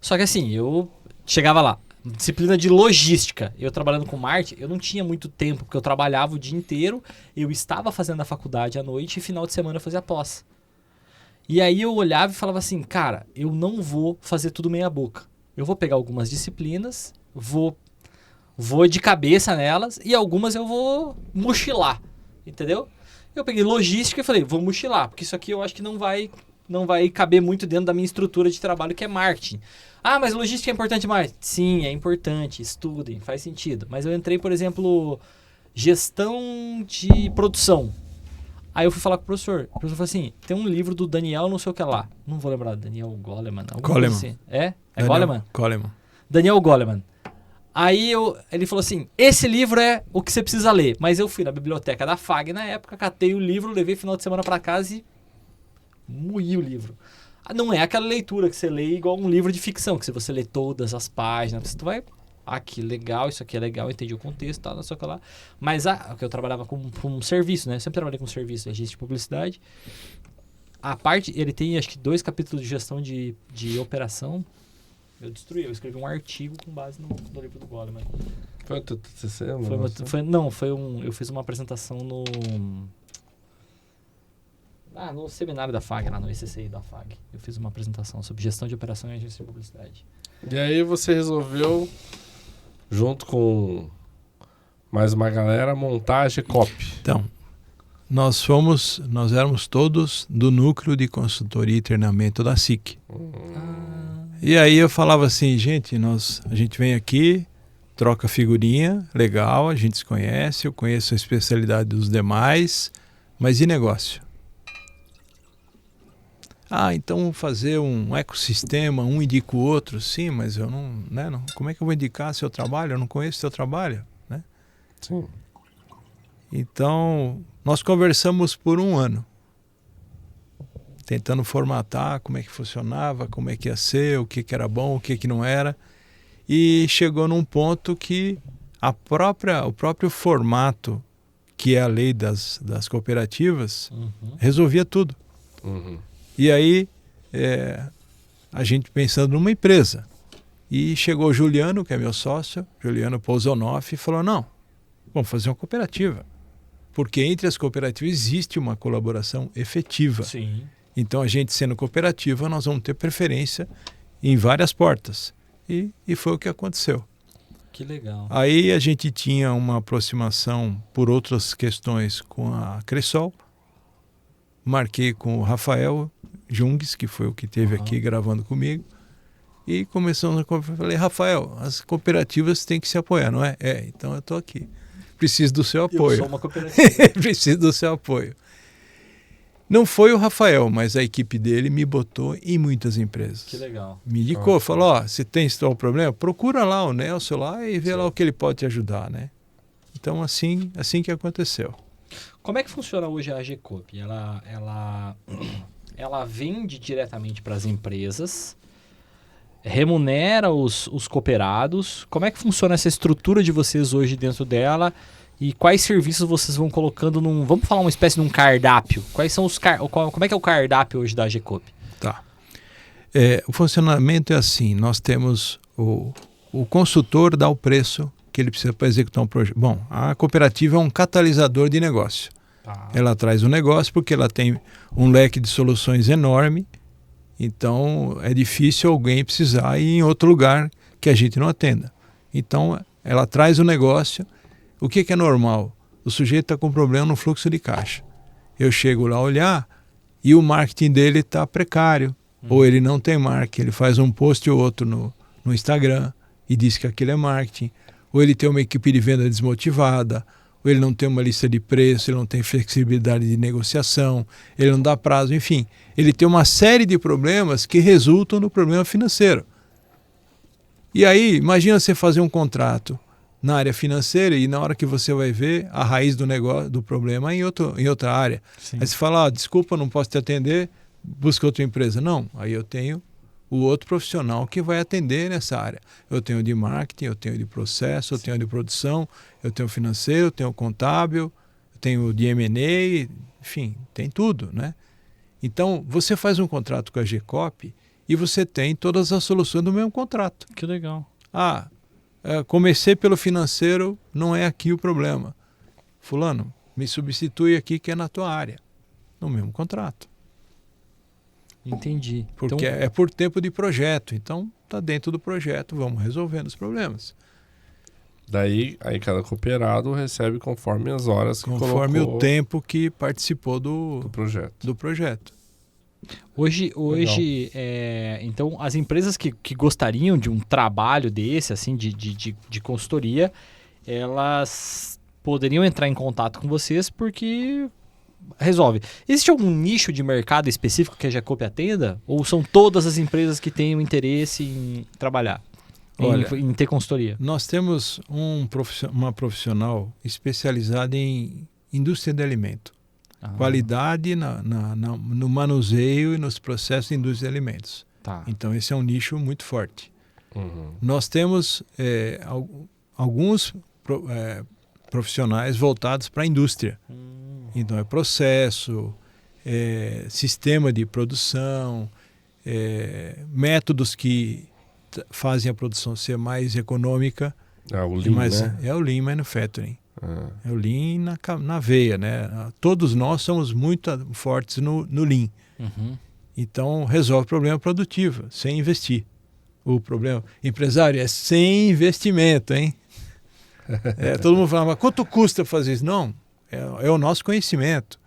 só que assim, eu chegava lá, disciplina de logística. Eu trabalhando com marketing, eu não tinha muito tempo, porque eu trabalhava o dia inteiro, eu estava fazendo a faculdade à noite e final de semana eu fazia pós. E aí eu olhava e falava assim, cara, eu não vou fazer tudo meia boca. Eu vou pegar algumas disciplinas, vou de cabeça nelas e algumas eu vou mochilar, entendeu? Eu peguei logística e falei, vou mochilar, porque isso aqui eu acho que não vai caber muito dentro da minha estrutura de trabalho, que é marketing. Ah, mas logística é importante mais? Sim, é importante, estudem, faz sentido. Mas eu entrei, por exemplo, gestão de produção. Aí eu fui falar com o professor falou assim, tem um livro do Daniel não sei o que lá. Não vou lembrar, Daniel Goleman. Goleman. Assim. É Daniel Goleman? Goleman. Daniel Goleman. Aí ele falou assim, esse livro é o que você precisa ler. Mas eu fui na biblioteca da FAG na época, catei o livro, levei final de semana pra casa e moí o livro. Não é aquela leitura que você lê igual um livro de ficção, que se você lê todas as páginas, você vai... que legal, isso aqui é legal, entendi o contexto, tal, não sei o que lá. Mas que eu trabalhava com um serviço, né? Eu sempre trabalhei com serviço, agência de publicidade. A parte, ele tem acho que 2 capítulos de gestão de operação. Eu escrevi um artigo com base no livro do Goleman. Foi o teu TCC? Eu fiz uma apresentação no seminário da FAG, lá no ECCI da FAG. Eu fiz uma apresentação sobre gestão de operação e agência de publicidade. E aí você resolveu, junto com mais uma galera, montar a GCOP. Então, nós éramos todos do núcleo de consultoria e treinamento da SIC. E aí eu falava assim, gente, a gente vem aqui, troca figurinha, legal, a gente se conhece, eu conheço a especialidade dos demais, mas e negócio? Então vamos fazer um ecossistema, um indica o outro, sim, mas eu não, né, não, como é que eu vou indicar seu trabalho? Eu não conheço seu trabalho, né? Sim. Então, nós conversamos por 1 ano, tentando formatar como é que funcionava, como é que ia ser, o que era bom, o que não era, e chegou num ponto que o próprio formato, que é a lei das cooperativas, resolvia tudo. Uhum. E aí, a gente pensando numa empresa, E chegou o Juliano, que é meu sócio, Juliano Pousonoff, e falou, não, vamos fazer uma cooperativa. Porque entre as cooperativas existe uma colaboração efetiva. Sim. Então, a gente sendo cooperativa, nós vamos ter preferência em várias portas. E foi o que aconteceu. Que legal. Aí a gente tinha uma aproximação por outras questões com a Cressol. Marquei com o Rafael Jungs, que foi o que esteve aqui gravando comigo. E começamos a... Falei, Rafael, as cooperativas têm que se apoiar, não é? Então eu estou aqui. Preciso do seu apoio. Eu sou uma cooperativa. Preciso do seu apoio. Não foi o Rafael, mas a equipe dele me botou em muitas empresas. Que legal. Me indicou, falou, se tem esse tal problema, procura lá o Nelson lá e vê lá o que ele pode te ajudar, né? Então, assim que aconteceu. Como é que funciona hoje a AGCOP? Ela vende diretamente para as empresas, remunera os cooperados. Como é que funciona essa estrutura de vocês hoje dentro dela? E quais serviços vocês vão colocando num... Vamos falar uma espécie de um cardápio. Quais são como é que é o cardápio hoje da AGCOP? Tá. O funcionamento é assim. Nós temos o consultor dá o preço que ele precisa para executar um projeto. Bom, a cooperativa é um catalisador de negócio. Tá. Ela traz o negócio porque ela tem um leque de soluções enorme. Então, é difícil alguém precisar ir em outro lugar que a gente não atenda. Então, ela traz o negócio. O que é normal? O sujeito está com problema no fluxo de caixa. Eu chego lá olhar e o marketing dele está precário. Ou ele não tem marketing, ele faz um post ou outro no Instagram e diz que aquilo é marketing. Ou ele tem uma equipe de venda desmotivada, ou ele não tem uma lista de preço, ele não tem flexibilidade de negociação, ele não dá prazo, enfim. Ele tem uma série de problemas que resultam no problema financeiro. E aí, imagina você fazer um contrato na área financeira e na hora que você vai ver a raiz do negócio, do problema em outra área. Sim. Aí você fala, desculpa, não posso te atender, busca outra empresa. Não, aí eu tenho o outro profissional que vai atender nessa área. Eu tenho de marketing, eu tenho de processo, eu tenho de produção, eu tenho financeiro, eu tenho contábil, eu tenho de M&A, enfim, tem tudo, né? Então, você faz um contrato com a AGCOP e você tem todas as soluções do mesmo contrato. Que legal. Comecei pelo financeiro, não é aqui o problema. Fulano, me substitui aqui que é na tua área. No mesmo contrato. Entendi. Porque então, é por tempo de projeto. Então, está dentro do projeto, vamos resolvendo os problemas. Daí, aí cada cooperado recebe conforme as horas que Conforme colocou o tempo que participou do projeto. do projeto. Hoje então, as empresas que gostariam de um trabalho desse, assim, de consultoria, elas poderiam entrar em contato com vocês porque resolve. Existe algum nicho de mercado específico que a AGCOP atenda? Ou são todas as empresas que têm o interesse em trabalhar, em ter consultoria? Nós temos uma profissional especializada em indústria de alimento. Qualidade no manuseio e nos processos de indústria de alimentos. Tá. Então, esse é um nicho muito forte. Nós temos alguns profissionais voltados para a indústria. Então, é processo, sistema de produção, métodos que fazem a produção ser mais econômica. O Lean, né? É o Lean Manufacturing. É o Lean na veia, né? Todos nós somos muito fortes no Lean. Então, resolve o problema produtivo, sem investir. O problema empresário é sem investimento, hein? Todo mundo fala, mas quanto custa fazer isso? Não, é o nosso conhecimento.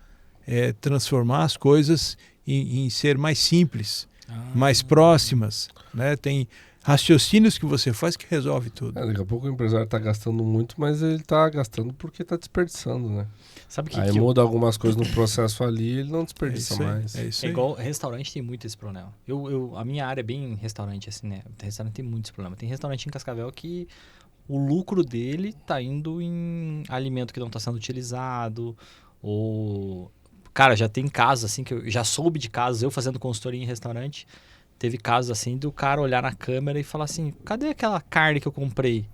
É transformar as coisas em ser mais simples, mais próximas, né? Tem raciocínios que você faz que resolve tudo. Daqui a pouco o empresário está gastando muito, mas ele está gastando porque está desperdiçando, né? Sabe aí muda algumas coisas no processo ali, ele não desperdiça mais. É igual restaurante, tem muito esse problema. A minha área é bem restaurante, assim, né? Restaurante tem muitos problemas. Tem restaurante em Cascavel que o lucro dele tá indo em alimento que não está sendo utilizado, ou... Cara, já tem casos, assim, que eu já soube de casos, eu fazendo consultoria em restaurante, teve casos, assim, do cara olhar na câmera e falar assim, cadê aquela carne que eu comprei?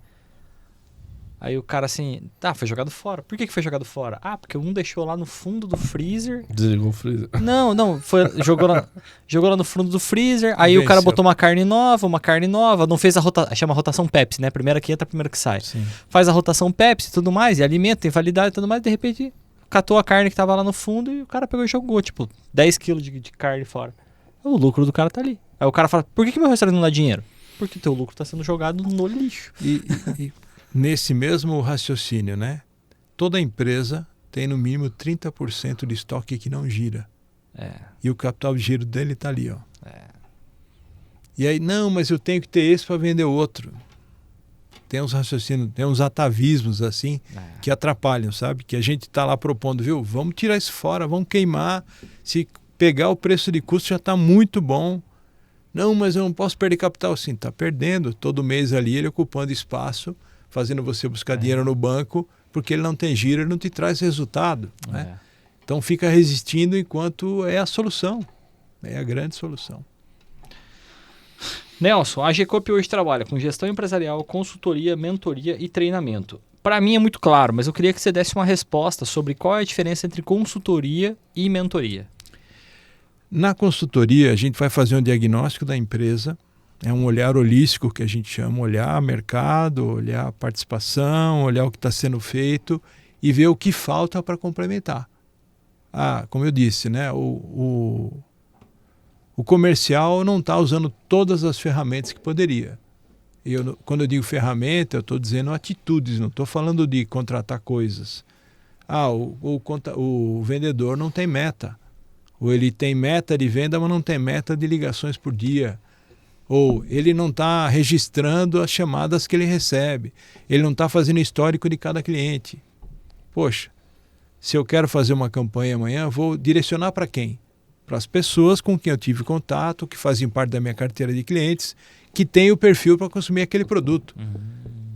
Aí o cara assim, foi jogado fora. Por que foi jogado fora? Ah, porque um deixou lá no fundo do freezer. Desligou o freezer. Não, jogou lá no fundo do freezer. Aí o cara botou uma carne nova, não fez a rotação, chama rotação Pepsi, né? Primeira que entra, primeira que sai. Sim. Faz a rotação Pepsi e tudo mais, e alimenta, tem validade e tudo mais, de repente catou a carne que tava lá no fundo e o cara pegou e jogou, tipo, 10 quilos de carne fora. O lucro do cara tá ali. Aí o cara fala, por que meu restaurante não dá dinheiro? Porque teu lucro tá sendo jogado no lixo. E nesse mesmo raciocínio, né? Toda empresa tem no mínimo 30% de estoque que não gira. E o capital de giro dele está ali, ó. E aí, não, mas eu tenho que ter esse para vender outro. Tem uns raciocínios, tem uns atavismos assim que atrapalham, sabe? Que a gente está lá propondo, viu? Vamos tirar isso fora, vamos queimar. Se pegar o preço de custo já está muito bom. Não, mas eu não posso perder capital. Sim, está perdendo. Todo mês ali ele ocupando espaço, fazendo você buscar dinheiro no banco, porque ele não tem giro, ele não te traz resultado. Né? Então fica resistindo enquanto é a solução. É a grande solução. Nelson, a GCOP hoje trabalha com gestão empresarial, consultoria, mentoria e treinamento. Para mim é muito claro, mas eu queria que você desse uma resposta sobre qual é a diferença entre consultoria e mentoria. Na consultoria, a gente vai fazer um diagnóstico da empresa, é um olhar holístico que a gente chama, olhar mercado, olhar participação, olhar o que está sendo feito e ver o que falta para complementar. Como eu disse, né, o comercial não está usando todas as ferramentas que poderia. Quando eu digo ferramenta, eu estou dizendo atitudes, não estou falando de contratar coisas. O vendedor não tem meta. Ou ele tem meta de venda, mas não tem meta de ligações por dia. Ou ele não está registrando as chamadas que ele recebe. Ele não está fazendo histórico de cada cliente. Poxa, se eu quero fazer uma campanha amanhã, vou direcionar para quem? Para as pessoas com quem eu tive contato, que fazem parte da minha carteira de clientes, que têm o perfil para consumir aquele produto.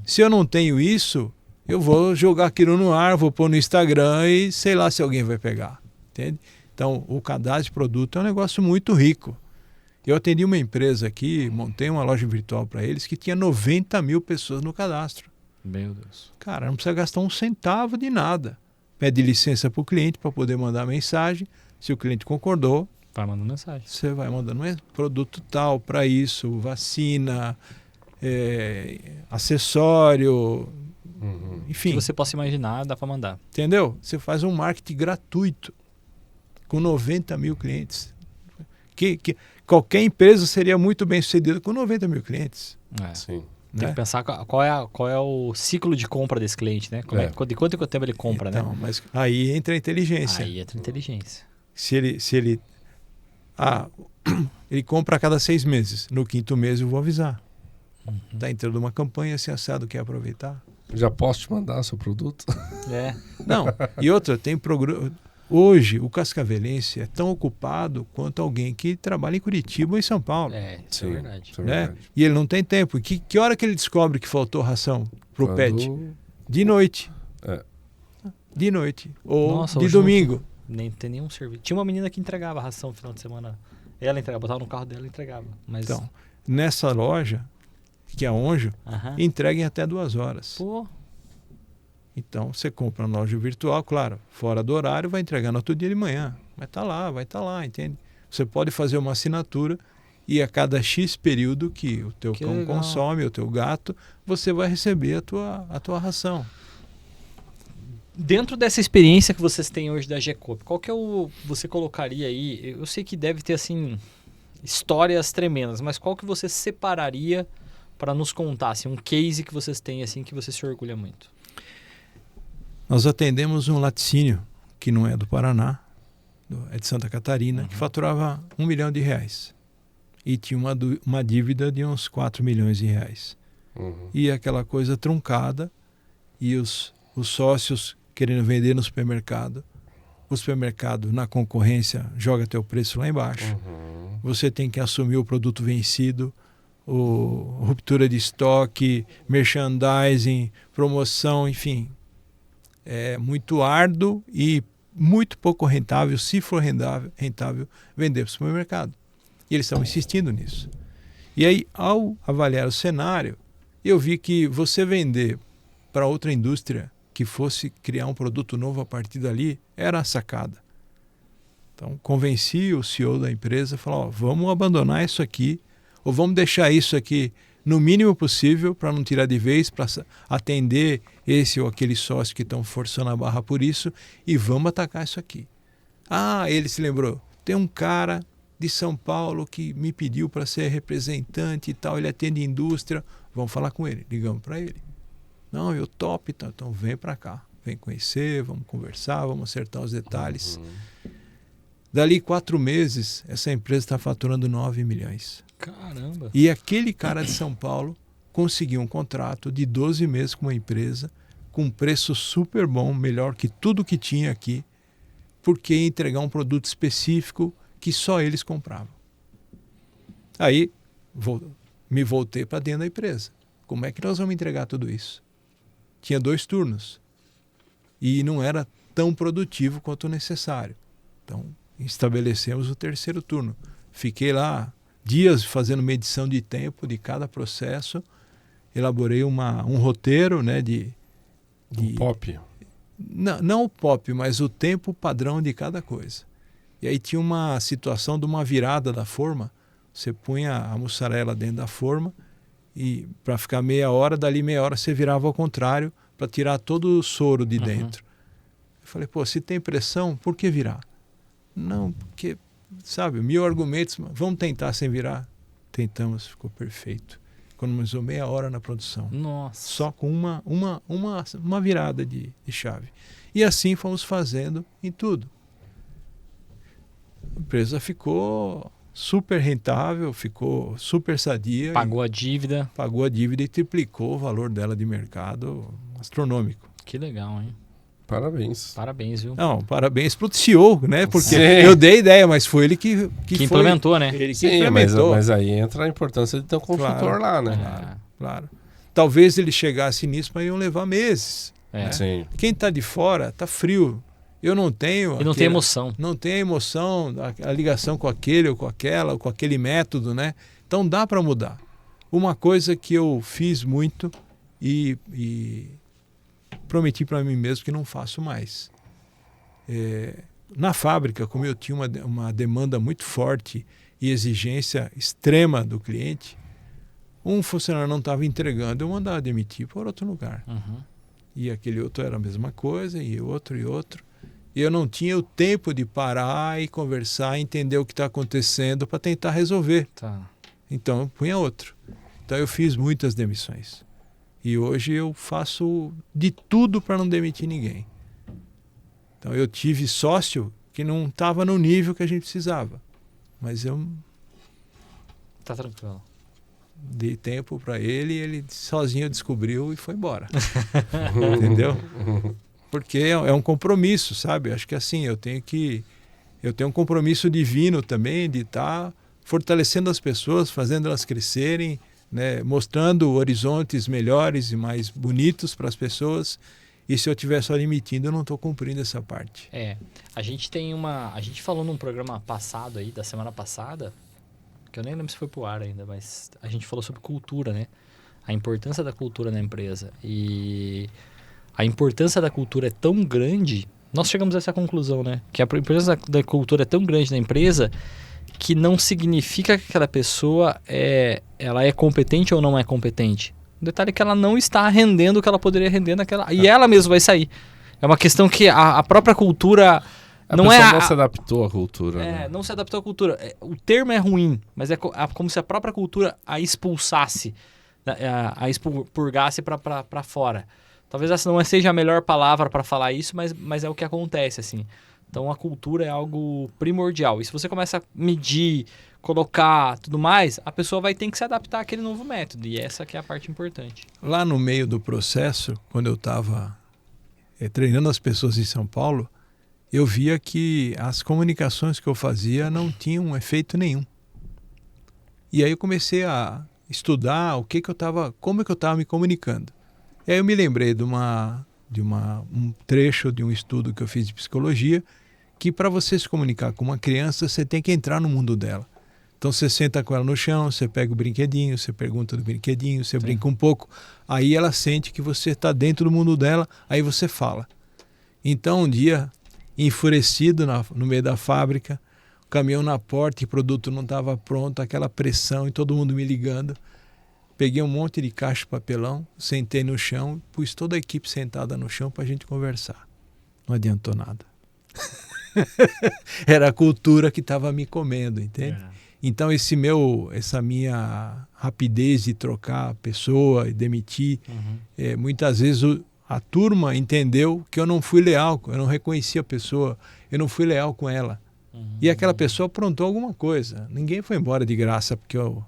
Se eu não tenho isso, eu vou jogar aquilo no ar, vou pôr no Instagram e sei lá se alguém vai pegar. Entende? Então, o cadastro de produto é um negócio muito rico. Eu atendi uma empresa aqui, montei uma loja virtual para eles que tinha 90 mil pessoas no cadastro. Meu Deus. Cara, não precisa gastar um centavo de nada. Pede licença para o cliente para poder mandar mensagem. Se o cliente concordou, vai mandando mensagem. Você vai mandando produto tal para isso, vacina, acessório, enfim. Que você possa imaginar, dá para mandar. Entendeu? Você faz um marketing gratuito com 90 mil clientes. Que qualquer empresa seria muito bem sucedida com 90 mil clientes. Sim. Tem que pensar qual é o ciclo de compra desse cliente, né? De quanto em quanto tempo ele compra, então, né? Mas aí entra a inteligência. Se ele ele compra a cada 6 meses. No 5º mês eu vou avisar. Está entrando uma campanha, assim assado, quer aproveitar? Já posso te mandar seu produto? Não, e outra, tem programa. Hoje, o cascavelense é tão ocupado quanto alguém que trabalha em Curitiba ou em São Paulo. Isso é verdade. Isso é né? verdade. E ele não tem tempo. Que hora que ele descobre que faltou ração pro pet? De noite. De noite. Ou Nossa, de domingo. Nem tem nenhum serviço. Tinha uma menina que entregava ração no final de semana. Ela entregava, botava no carro dela e entregava. Mas... Então, nessa loja, que é a Onjo, entrega em até 2 horas. Pô. Então, você compra na loja virtual, claro, fora do horário, vai entregar no outro dia de manhã. Mas vai estar lá, entende? Você pode fazer uma assinatura e a cada X período que o teu cão consome, o teu gato, você vai receber a tua ração. Dentro dessa experiência que vocês têm hoje da GCOP, qual que é você colocaria aí? Eu sei que deve ter assim histórias tremendas, mas qual que você separaria para nos contar, assim, um case que vocês têm assim que você se orgulha muito? Nós atendemos um laticínio que não é do Paraná, é de Santa Catarina, que faturava R$1 milhão e tinha uma dívida de uns R$4 milhões. E aquela coisa truncada e os sócios querendo vender no supermercado. O supermercado, na concorrência, joga teu preço lá embaixo. Você tem que assumir o produto vencido, ruptura de estoque, merchandising, promoção, enfim. É muito árduo e muito pouco rentável, se for rentável, vender para o supermercado. E eles estão insistindo nisso. E aí, ao avaliar o cenário, eu vi que você vender para outra indústria que fosse criar um produto novo a partir dali, era a sacada. Então, convenci o CEO da empresa, falou, vamos abandonar isso aqui, ou vamos deixar isso aqui no mínimo possível para não tirar de vez, para atender esse ou aquele sócio que estão forçando a barra por isso, e vamos atacar isso aqui. Ah, ele se lembrou, tem um cara de São Paulo que me pediu para ser representante e tal, ele atende indústria, vamos falar com ele, ligamos para ele. Não, eu topo, então vem para cá, vem conhecer, vamos conversar, vamos acertar os detalhes. Dali 4 meses, essa empresa está faturando 9 milhões. Caramba! E aquele cara de São Paulo conseguiu um contrato de 12 meses com uma empresa, com um preço super bom, melhor que tudo que tinha aqui, porque ia entregar um produto específico que só eles compravam. Aí, me voltei para dentro da empresa. Como é que nós vamos entregar tudo isso? Tinha 2 turnos. E não era tão produtivo quanto o necessário. Então, estabelecemos o 3º turno. Fiquei lá dias fazendo medição de tempo de cada processo, elaborei um roteiro, né, Um POP. Não o POP, mas o tempo padrão de cada coisa. E aí tinha uma situação de uma virada da forma, você punha a mussarela dentro da forma e para ficar meia hora, dali meia hora você virava ao contrário para tirar todo o soro de dentro. Eu falei, pô, se tem pressão, por que virar? Não, porque, sabe, 1000 argumentos, vamos tentar sem virar. Tentamos, ficou perfeito. Economizou meia hora na produção. Nossa! Só com uma virada de chave. E assim fomos fazendo em tudo. A empresa ficou super rentável, ficou super sadia. Pagou a dívida. Pagou a dívida e triplicou o valor dela de mercado astronômico. Que legal, hein? Parabéns. Parabéns, viu? Não, parabéns pro CEO, né? Porque Sim. eu dei ideia, mas foi ele que implementou, né? Ele que Sim, implementou. mas aí entra a importância de ter um consultor lá, né? Claro. Talvez ele chegasse nisso, mas iam levar meses. É. Sim. Quem está de fora está frio. Eu não tenho. E não tem emoção. Não tem a emoção, a ligação com aquele ou com aquela, ou com aquele método, né? Então dá para mudar. Uma coisa que eu fiz muito e prometi para mim mesmo que não faço mais. Na fábrica, como eu tinha uma demanda muito forte e exigência extrema do cliente, um funcionário não estava entregando, eu mandava demitir para outro lugar. E aquele outro era a mesma coisa, e outro. E eu não tinha o tempo de parar e conversar, entender o que está acontecendo para tentar resolver. Tá. Então eu punha outro. Então eu fiz muitas demissões. E hoje eu faço de tudo para não demitir ninguém. Então eu tive sócio que não estava no nível que a gente precisava. Mas eu Tá tranquilo. dei tempo para ele e ele sozinho descobriu e foi embora. Entendeu? Porque é um compromisso, sabe? Acho que assim, eu tenho um compromisso divino também de estar fortalecendo as pessoas, fazendo elas crescerem, né? Mostrando horizontes melhores e mais bonitos para as pessoas. E se eu estiver só limitando, eu não estou cumprindo essa parte. A gente falou num programa passado aí, da semana passada, que eu nem lembro se foi pro ar ainda, mas a gente falou sobre cultura, né? A importância da cultura na empresa. E a importância da cultura é tão grande, nós chegamos a essa conclusão, né? Que a importância da cultura é tão grande na empresa que não significa que aquela pessoa ela é competente ou não é competente. O detalhe é que ela não está rendendo o que ela poderia render naquela... E ela mesma vai sair. É uma questão que a própria cultura... A pessoa não se adaptou à cultura. Né? Não se adaptou à cultura. O termo é ruim, mas é como se a própria cultura a expulsasse, a expurgasse para fora. Talvez essa não seja a melhor palavra para falar isso, mas é o que acontece, assim. Então a cultura é algo primordial. E se você começa a medir, colocar tudo mais, a pessoa vai ter que se adaptar àquele novo método. E essa que é a parte importante. Lá no meio do processo, quando eu estava treinando as pessoas em São Paulo, eu via que as comunicações que eu fazia não tinham efeito nenhum. E aí eu comecei a estudar como é que eu estava me comunicando. E aí eu me lembrei de um trecho de um estudo que eu fiz de psicologia, que para você se comunicar com uma criança, você tem que entrar no mundo dela. Então você senta com ela no chão, você pega o brinquedinho, você pergunta do brinquedinho, você brinca um pouco, aí ela sente que você está dentro do mundo dela, aí você fala. Então um dia, enfurecido no meio da fábrica, o caminhão na porta e o produto não estava pronto, aquela pressão e todo mundo me ligando, peguei um monte de caixa de papelão, sentei no chão, pus toda a equipe sentada no chão para a gente conversar. Não adiantou nada. Era a cultura que estava me comendo, entende? Então essa minha rapidez de trocar a pessoa e demitir, muitas vezes a turma entendeu que eu não fui leal, eu não reconheci a pessoa, eu não fui leal com ela. E aquela pessoa aprontou alguma coisa. Ninguém foi embora de graça porque eu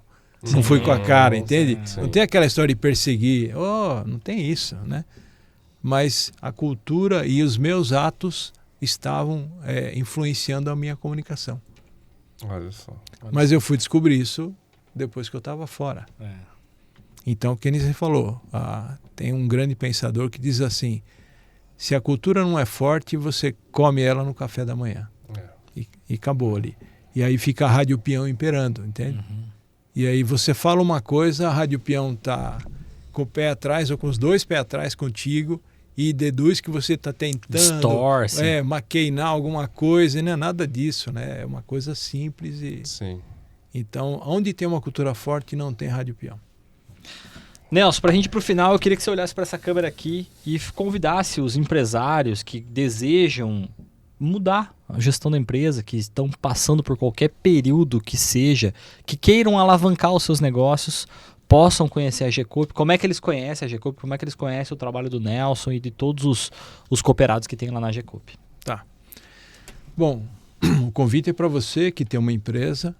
não fui com a cara, entende? Sim. Não tem aquela história de perseguir, não tem isso, né? Mas a cultura e os meus atos estavam influenciando a minha comunicação. Olha só. Mas eu fui descobrir isso depois que eu estava fora. Então, o que você falou, tem um grande pensador que diz assim, se a cultura não é forte, você come ela no café da manhã. E acabou ali. E aí fica a rádio peão imperando, entende? E aí você fala uma coisa, a rádio peão está com o pé atrás ou com os dois pés atrás contigo e deduz que você está tentando distorce, maquinar alguma coisa, e não é nada disso, né? É uma coisa simples. Sim. Então, onde tem uma cultura forte, não tem rádio peão. Nelson, para a gente ir para o final, eu queria que você olhasse para essa câmera aqui e convidasse os empresários que desejam mudar a gestão da empresa, que estão passando por qualquer período que seja, que queiram alavancar os seus negócios, possam conhecer a GCoop. Como é que eles conhecem a GCoop? Como é que eles conhecem o trabalho do Nelson e de todos os cooperados que tem lá na GCoop? Tá. Bom, o convite é para você que tem uma empresa.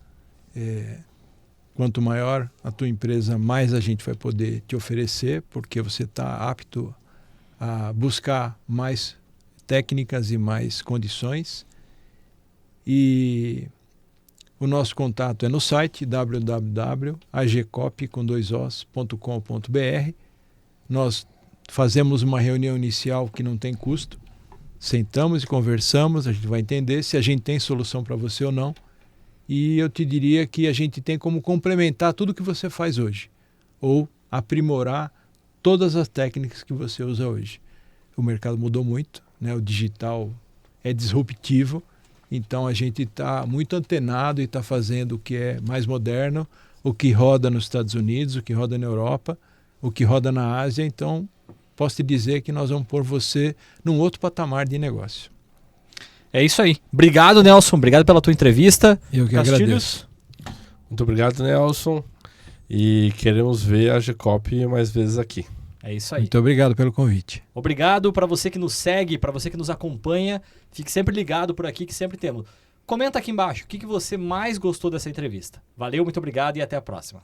Quanto maior a tua empresa, mais a gente vai poder te oferecer, porque você está apto a buscar mais técnicas e mais condições. E o nosso contato é no site www.agcop.com.br. Nós fazemos uma reunião inicial que não tem custo. Sentamos e conversamos, a gente vai entender se a gente tem solução para você ou não. E eu te diria que a gente tem como complementar tudo que você faz hoje, ou aprimorar todas as técnicas que você usa hoje. O mercado mudou muito, né? O digital é disruptivo, então a gente está muito antenado e está fazendo o que é mais moderno, o que roda nos Estados Unidos, o que roda na Europa, o que roda na Ásia. Então, posso te dizer que nós vamos pôr você num outro patamar de negócio. É isso aí. Obrigado, Nelson. Obrigado pela tua entrevista. Eu que agradeço. Muito obrigado, Nelson. E queremos ver a GCoop mais vezes aqui. É isso aí. Muito obrigado pelo convite. Obrigado para você que nos segue, para você que nos acompanha. Fique sempre ligado por aqui que sempre temos. Comenta aqui embaixo o que você mais gostou dessa entrevista. Valeu, muito obrigado e até a próxima.